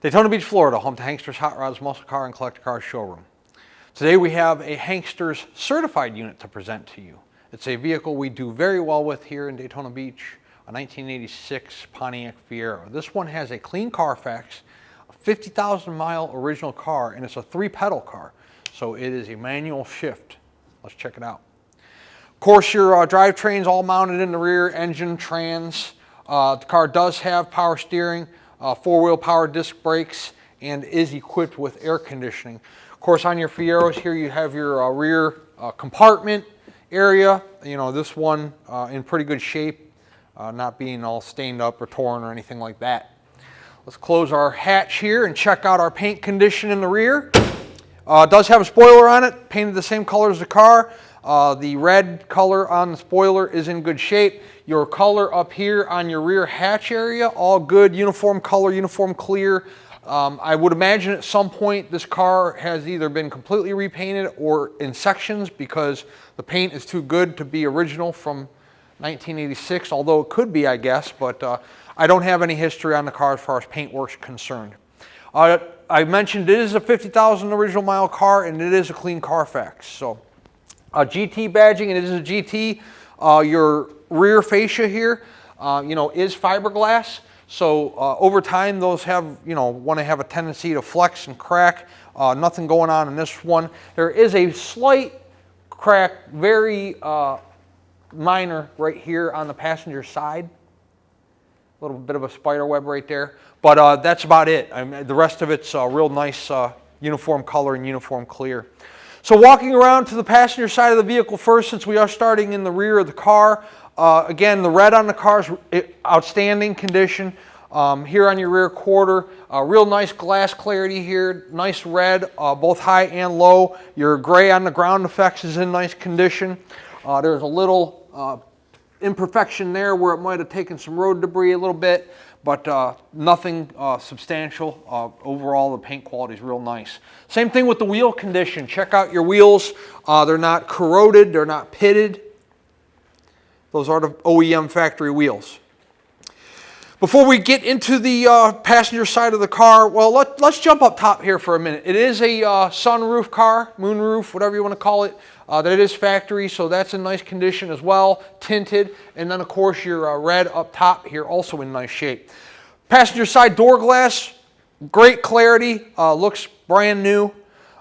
Daytona Beach, Florida, home to Hankster's Hot Rods, Muscle Car, and Collector Cars showroom. Today we have a Hankster's certified unit to present to you. It's a vehicle we do very well with here in Daytona Beach, a 1986 Pontiac Fiero. This one has a clean Carfax, a 50,000 mile original car, and it's a 3-pedal car. So it is a manual shift. Let's check it out. Of course, your drivetrain's all mounted in the rear, engine, trans. The car does have power steering, 4-wheel power disc brakes, and is equipped with air conditioning. Of course, on your Fieros here you have your rear compartment area. You know, this one in pretty good shape, not being all stained up or torn or anything like that. Let's close our hatch here and check out our paint condition in the rear. It does have a spoiler on it, painted the same color as the car. The red color on the spoiler is in good shape. Your color up here on your rear hatch area, all good, uniform color, uniform clear. I would imagine at some point this car has either been completely repainted or in sections because the paint is too good to be original from 1986, although it could be, I guess, but I don't have any history on the car as far as paintwork's concerned. I mentioned it is a 50,000 original mile car and it is a clean Carfax. So GT badging, and it is a GT. Your rear fascia here, is fiberglass. So over time, those have, want to have a tendency to flex and crack. Nothing going on in this one. There is a slight crack, very minor, right here on the passenger side. A little bit of a spider web right there, but that's about it. I mean, the rest of it's real nice uniform color and uniform clear. So walking around to the passenger side of the vehicle first, since we are starting in the rear of the car. Again, the red on the car is outstanding condition. Here on your rear quarter, real nice glass clarity here, nice red, both high and low. Your gray on the ground effects is in nice condition. There's a little imperfection there where it might have taken some road debris a little bit, but nothing substantial. Overall, the paint quality is real nice. Same thing with the wheel condition. Check out your wheels. They're not corroded, they're not pitted. Those are the OEM factory wheels. Before we get into the passenger side of the car, well, let's jump up top here for a minute. It is a sunroof car, moonroof, whatever you want to call it. That is factory, so that's in nice condition as well, tinted. And then, of course, your red up top here, also in nice shape. Passenger side door glass, great clarity, looks brand new.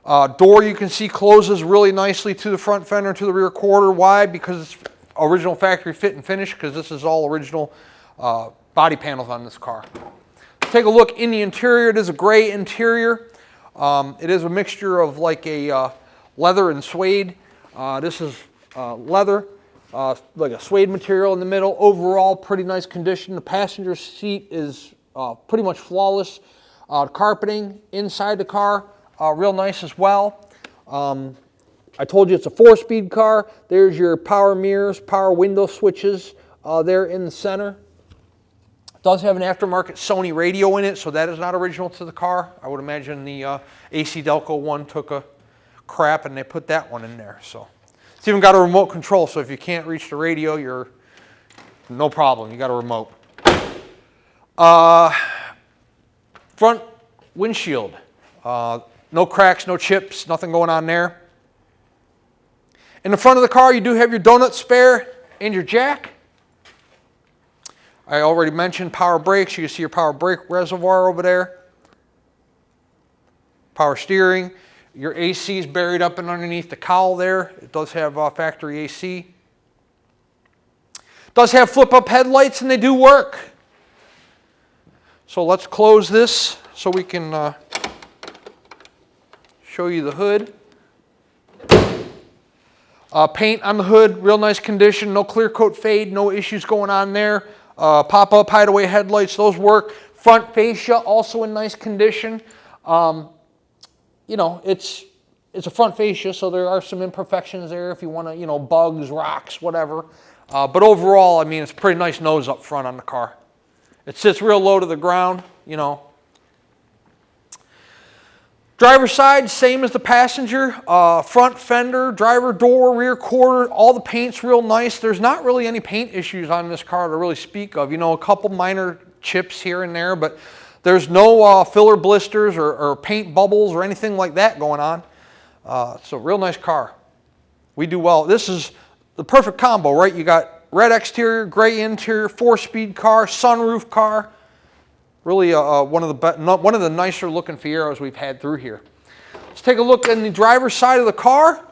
Door, you can see, closes really nicely to the front fender, to the rear quarter. Why? Because it's original factory fit and finish, because this is all original body panels on this car. Take a look in the interior. It is a gray interior. It is a mixture of like a leather and suede. This is leather, like a suede material in the middle. Overall, pretty nice condition. The passenger seat is pretty much flawless. Carpeting inside the car, real nice as well. I told you it's a 4-speed car. There's your power mirrors, power window switches there in the center. It does have an aftermarket Sony radio in it, so that is not original to the car. I would imagine the AC Delco one took a crap and they put that one in there. So it's even got a remote control, so if you can't reach the radio, you're no problem. You got a remote. Front windshield. No cracks, no chips, nothing going on there. In the front of the car, you do have your donut spare and your jack. I already mentioned power brakes. You can see your power brake reservoir over there. Power steering. Your AC is buried up and underneath the cowl there. It does have factory AC. It does have flip-up headlights, and they do work. So let's close this so we can show you the hood. Paint on the hood, real nice condition, no clear coat fade, no issues going on there. Pop-up hideaway headlights, those work. Front fascia, also in nice condition. It's a front fascia, so there are some imperfections there if you want to, bugs, rocks, whatever. But overall, I mean, it's a pretty nice nose up front on the car. It sits real low to the ground, Driver's side, same as the passenger. Front fender, driver door, rear quarter, all the paint's real nice. There's not really any paint issues on this car to really speak of. A couple minor chips here and there, but There's no filler blisters or paint bubbles or anything like that going on. It's a real nice car. We do well. This is the perfect combo, right? You got red exterior, gray interior, 4-speed car, sunroof car. Really one of the nicer looking Fieros we've had through here. Let's take a look in the driver's side of the car.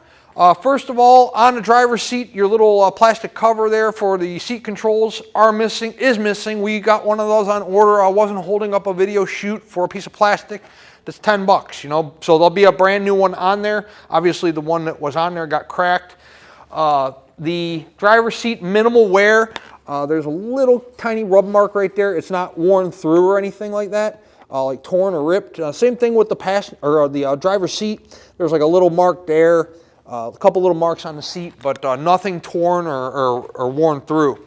First of all, on the driver's seat, your little plastic cover there for the seat controls is missing. We got one of those on order. I wasn't holding up a video shoot for a piece of plastic. That's $10, you know. So there'll be a brand new one on there. Obviously, the one that was on there got cracked. The driver's seat, minimal wear. There's a little tiny rub mark right there. It's not worn through or anything like that, like torn or ripped. Same thing with the driver's seat. There's like a little mark there. A couple little marks on the seat, but nothing torn or worn through.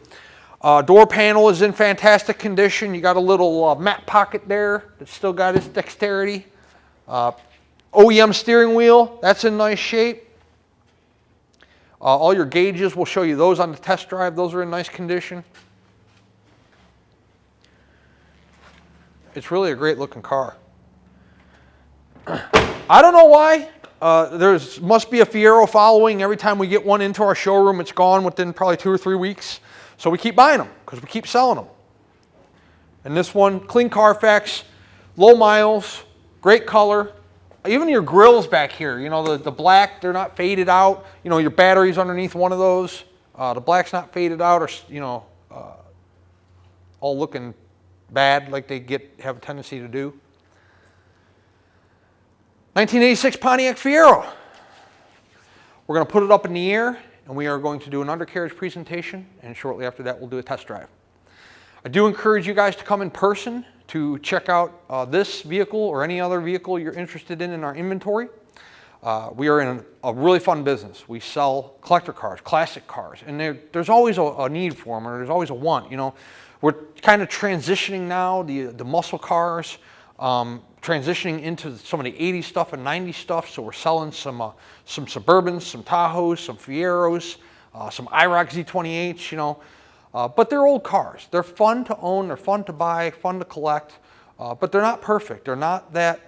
Door panel is in fantastic condition. You got a little mat pocket there that's still got its dexterity. OEM steering wheel, that's in nice shape. All your gauges, we'll show you those on the test drive. Those are in nice condition. It's really a great looking car. I don't know why. Must be a Fiero following. Every time we get one into our showroom, it's gone within probably 2 or 3 weeks. So we keep buying them because we keep selling them. And this one, clean Carfax, low miles, great color. Even your grills back here, you know, the black, they're not faded out. You know, your battery's underneath one of those. The black's not faded out or, you know, all looking bad like they have a tendency to do. 1986 Pontiac Fiero. We're going to put it up in the air, and we are going to do an undercarriage presentation, and shortly after that we'll do a test drive. I do encourage you guys to come in person to check out this vehicle or any other vehicle you're interested in our inventory. We are in a really fun business. We sell collector cars, classic cars, and there's always a need for them, or there's always a want. You know, we're kind of transitioning now, the muscle cars, transitioning into some of the 80s stuff and 90s stuff. So we're selling some Suburbans, some Tahoes, some Fieros, some IROC Z28s, you know. But they're old cars. They're fun to own, they're fun to buy, fun to collect, but they're not perfect. They're not that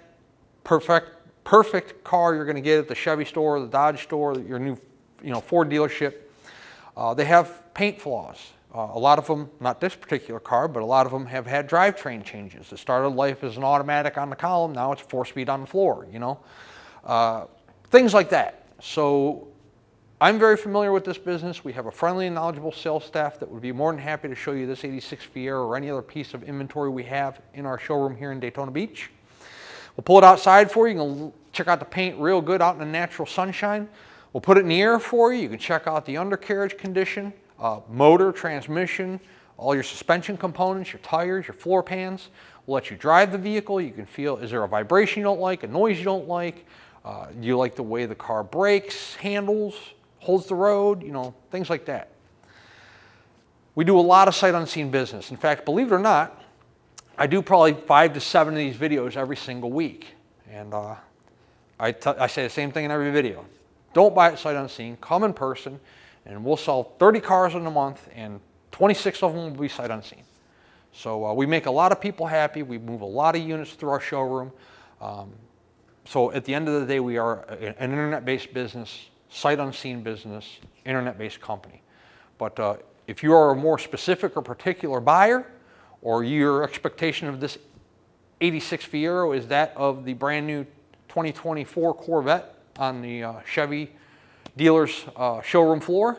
perfect car you're going to get at the Chevy store, or the Dodge store, your new, you know, Ford dealership. They have paint flaws. A lot of them, not this particular car, but a lot of them have had drivetrain changes. It started life as an automatic on the column, now it's 4-speed on the floor, you know. Things like that. So I'm very familiar with this business. We have a friendly and knowledgeable sales staff that would be more than happy to show you this 86 Fiero or any other piece of inventory we have in our showroom here in Daytona Beach. We'll pull it outside for you. You can check out the paint real good out in the natural sunshine. We'll put it in the air for you. You can check out the undercarriage condition, motor, transmission, all your suspension components, your tires, your floor pans. We'll let you drive the vehicle. You can feel, is there a vibration you don't like, a noise you don't like? Do you like the way the car brakes, handles, holds the road, you know, things like that. We do a lot of sight unseen business. In fact, believe it or not, I do probably 5 to 7 of these videos every single week. And I say the same thing in every video. Don't buy it sight unseen, come in person, and we'll sell 30 cars in a month, and 26 of them will be sight unseen. So we make a lot of people happy. We move a lot of units through our showroom. So at the end of the day, we are an internet-based business, sight unseen business, internet-based company. But if you are a more specific or particular buyer, or your expectation of this 86 Fiero is that of the brand new 2024 Corvette on the Chevy dealer's showroom floor,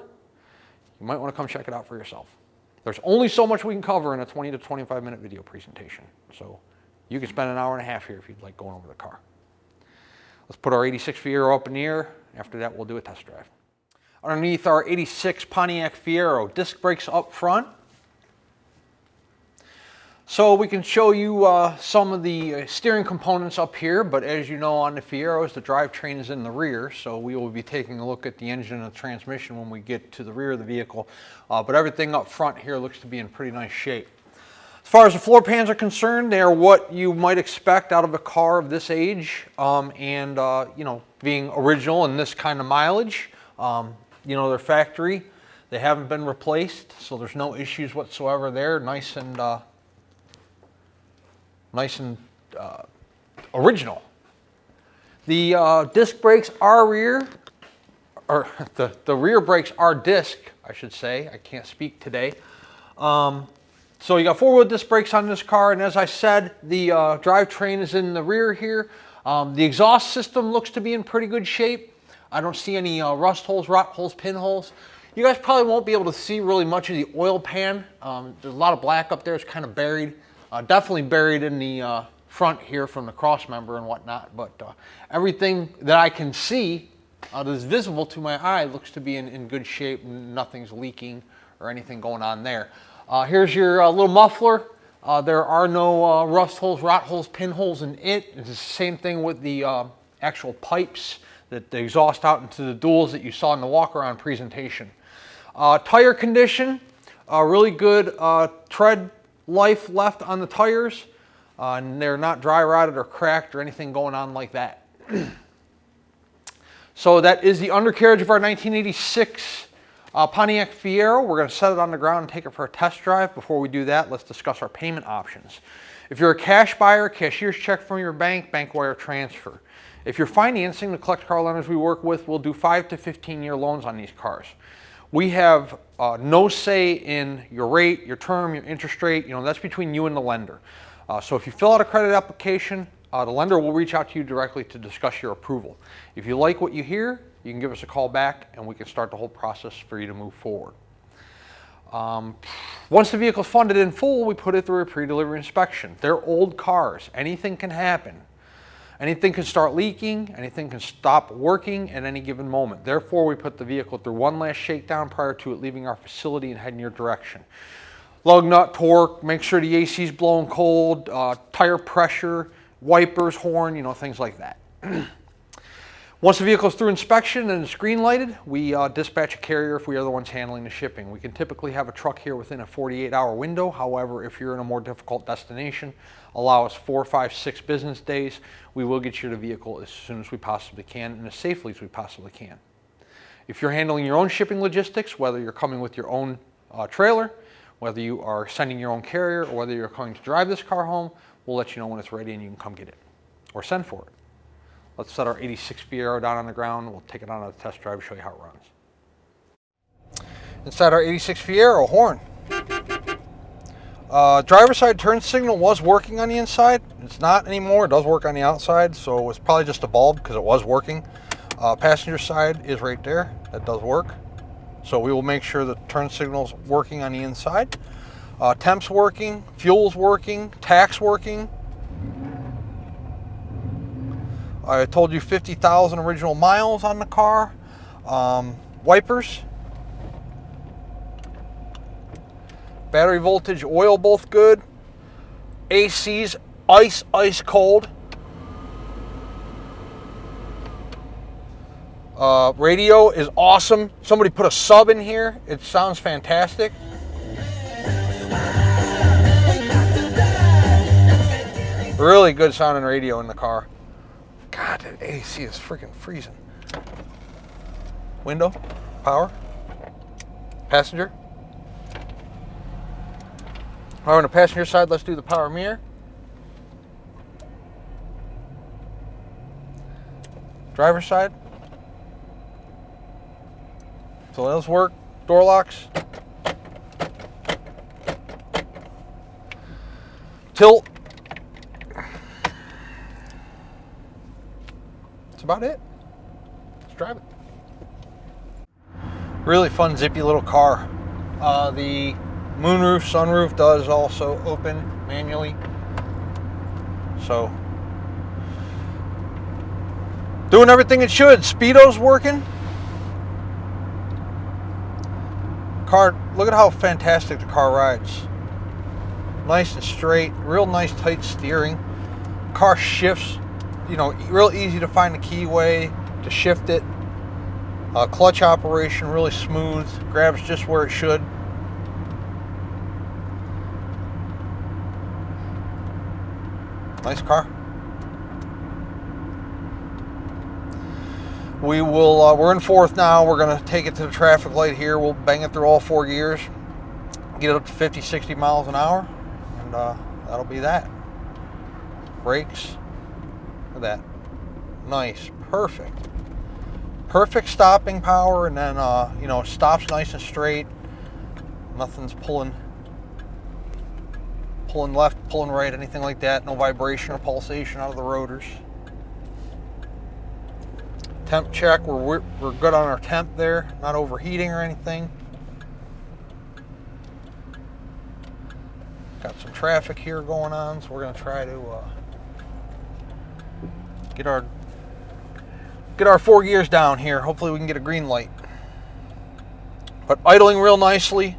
you might want to come check it out for yourself. There's only so much we can cover in a 20 to 25 minute video presentation. So you can spend an hour and a half here if you'd like going over the car. Let's put our 86 Fiero up in the air. After that, we'll do a test drive. Underneath our 86 Pontiac Fiero, disc brakes up front. So we can show you some of the steering components up here, but as you know on the Fieros, the drivetrain is in the rear, so we will be taking a look at the engine and the transmission when we get to the rear of the vehicle. But everything up front here looks to be in pretty nice shape. As far as the floor pans are concerned, they are what you might expect out of a car of this age, and you know, being original and this kind of mileage. You know, they're factory. They haven't been replaced, so there's no issues whatsoever there. Nice and nice and original. The disc brakes are rear, or the rear brakes are disc, I should say. I can't speak today. So you got four-wheel disc brakes on this car, and as I said, the drivetrain is in the rear here. The exhaust system looks to be in pretty good shape. I don't see any rust holes, rot holes, pinholes. You guys probably won't be able to see really much of the oil pan. There's a lot of black up there. It's kind of buried. Definitely buried in the front here from the cross member and whatnot. But everything that I can see that is visible to my eye looks to be in good shape. Nothing's leaking or anything going on there. Here's your little muffler. There are no rust holes, rot holes, pinholes in it. It's the same thing with the actual pipes that exhaust out into the duals that you saw in the walk-around presentation. Tire condition, really good tread life left on the tires. And they're not dry rotted or cracked or anything going on like that. So that is the undercarriage of our 1986 Pontiac Fiero. We're going to set it on the ground and take it for a test drive. Before we do that, let's discuss our payment options. If you're a cash buyer, cashier's check from your bank, bank wire transfer. If you're financing, the collector car lenders we work with will do 5 to 15-year loans on these cars. We have no say in your rate, your term, your interest rate. You know, that's between you and the lender. So if you fill out a credit application, the lender will reach out to you directly to discuss your approval. If you like what you hear, you can give us a call back and we can start the whole process for you to move forward. Once the vehicle is funded in full, we put it through a pre-delivery inspection. They're old cars. Anything can happen. Anything can start leaking. Anything can stop working at any given moment. Therefore, we put the vehicle through one last shakedown prior to it leaving our facility and heading your direction. Lug nut, torque, make sure the AC is blowing cold, tire pressure, wipers, horn, you know, things like that. Once the vehicle is through inspection and it's green lighted, we dispatch a carrier if we are the ones handling the shipping. We can typically have a truck here within a 48-hour window. However, if you're in a more difficult destination, allow us 4, 5, 6 business days. We will get you the vehicle as soon as we possibly can and as safely as we possibly can. If you're handling your own shipping logistics, whether you're coming with your own trailer, whether you are sending your own carrier, or whether you're going to drive this car home, we'll let you know when it's ready and you can come get it or send for it. Let's set our 86 Fiero down on the ground. We'll take it on a test drive and show you how it runs. Inside our 86 Fiero, horn. Driver's side turn signal was working on the inside. It's not anymore. It does work on the outside, so it's probably just a bulb because it was working. Passenger side is right there. That does work. So we will make sure the turn signal's working on the inside. Temp's working, fuel's working, tach's working. I told you 50,000 original miles on the car. Wipers. Battery voltage, oil, both good. AC's ice cold. Radio is awesome. Somebody put a sub in here. It sounds fantastic. Really good sounding radio in the car. God, that AC is freaking freezing. Window, power, passenger. All right, on the passenger side, let's do the power mirror. Driver's side. So those work. Door locks. Tilt. That's about it. Let's drive it. Really fun, zippy little car. The moonroof, sunroof does also open manually. So, doing everything it should. Speedo's working. Car, look at how fantastic the car rides. Nice and straight, real nice tight steering. Car shifts, you know, real easy to find the keyway to shift it. Clutch operation really smooth, grabs just where it should. Nice car. We will, we're in fourth now. We're gonna take it to the traffic light here. We'll bang it through all 4 gears, get it up to 50, 60 miles an hour, and that'll be that. brakes. Look at that. Nice, perfect. Perfect stopping power, and then, you know, stops nice and straight. Nothing's pulling left, pulling right, anything like that. No vibration or pulsation out of the rotors. Temp check, we're good on our temp there, not overheating or anything. Got some traffic here going on, so we're going to try to get our 4 gears down here. Hopefully we can get a green light. But idling real nicely.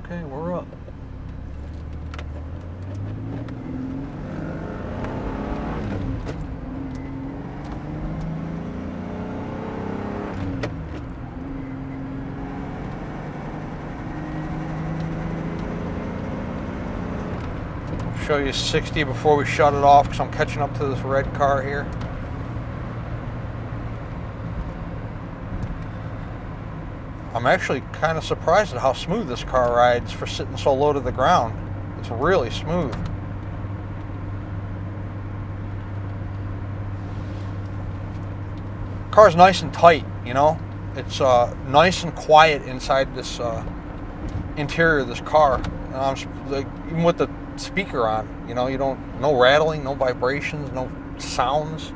Okay, we're up. Show you 60 before we shut it off because I'm catching up to this red car here. I'm actually kind of surprised at how smooth this car rides for sitting so low to the ground. It's really smooth. Car's nice and tight, you know. It's nice and quiet inside this interior of this car. Even with the speaker on, you know, no rattling, no vibrations, no sounds,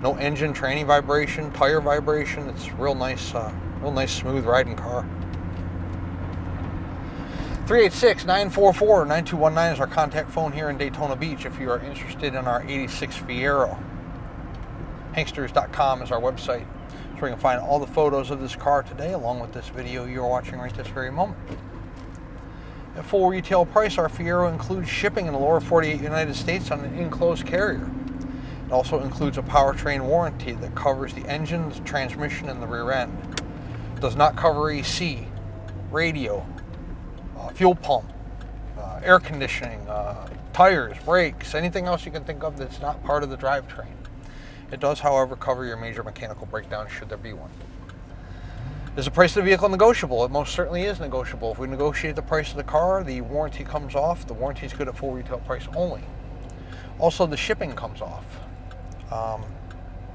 no engine tranny vibration, tire vibration. It's real nice smooth riding car. 386-944-9219 is our contact phone here in Daytona Beach if you are interested in our 86 Fiero. Hanksters.com is our website. So we can find all the photos of this car today along with this video you're watching right this very moment. At full retail price, our Fiero includes shipping in the lower 48 United States on an enclosed carrier. It also includes a powertrain warranty that covers the engine, the transmission, and the rear end. It does not cover AC, radio, fuel pump, air conditioning, tires, brakes, anything else you can think of that's not part of the drivetrain. It does, however, cover your major mechanical breakdown should there be one. Is the price of the vehicle negotiable? It most certainly is negotiable. If we negotiate the price of the car, the warranty comes off. The warranty is good at full retail price only. Also, the shipping comes off.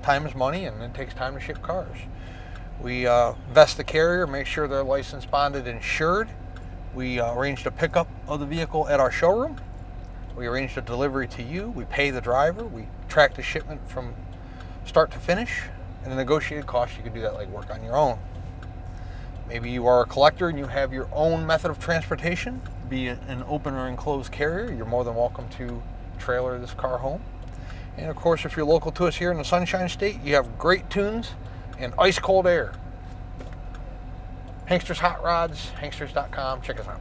Time is money, and it takes time to ship cars. We vest the carrier, make sure they're licensed, bonded, and insured. We arranged a pickup of the vehicle at our showroom. We arranged a delivery to you. We pay the driver. We track the shipment from start to finish. And the negotiated cost, you can do that legwork on your own. Maybe you are a collector and you have your own method of transportation, be it an open or enclosed carrier. You're more than welcome to trailer this car home. And of course, if you're local to us here in the Sunshine State, you have great tunes and ice cold air. Hanksters Hot Rods, Hanksters.com. Check us out.